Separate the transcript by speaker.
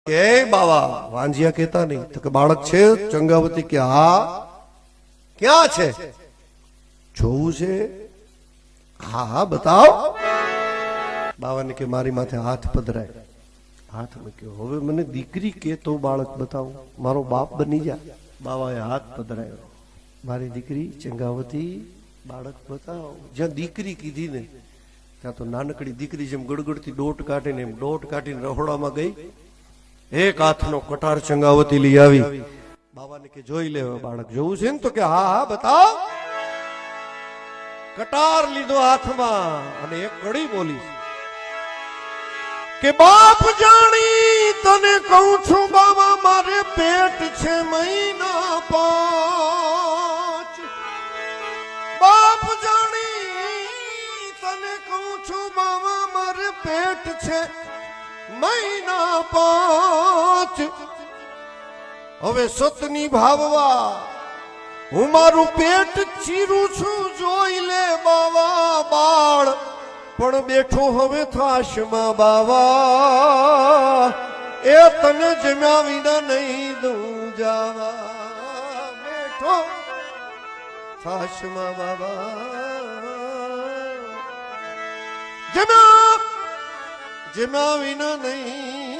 Speaker 1: કે બાવા વાંજિયા કહેતા નહીં તો કે બાળક છે ચંગાવતી કે હા ક્યાં છે જોવું છે હા હા બતાવો બાવાને કે મારી માથે હાથ પધરાય હાથ મૂક્યો હવે મને દીકરી કે તો બાળક બતાવું મારો બાપ બની જા બાવાએ હાથ પધરાયો મારી દીકરી ચંગાવતી બાળક બતાવો જ્યાં દીકરી કીધી ને ત્યાં તો નાનકડી દીકરી જેમ ગડગડતી દોટ કાઢીને એમ દોટ કાઢીને રહોડામાં ગઈ એક હાથનો કટાર ચંગાવતી લઈ આવી બાબાને કે જોઈ લે બાળક જોવું છે ને તો કે હા હા બતાવ કટાર લીધો હાથમાં અને એક કડી બોલી કે બાપ જાણી તને કહું છું બાબા મારે પેટ છે મહિના 5 બાપ જાણી તને કહું છું બાબા મારે પેટ છે મહિના 5 હવે સતની ભાવવા હું મારું પેટ ચીરું છું જોઈ લે બાવા બાળ પણ બેઠો હવે થાશમાં બાવા એ તને જમ્યા વિના નહીં દઉં જાવા બેઠો થાશમાં બાબા જમ્યા વિના નહીં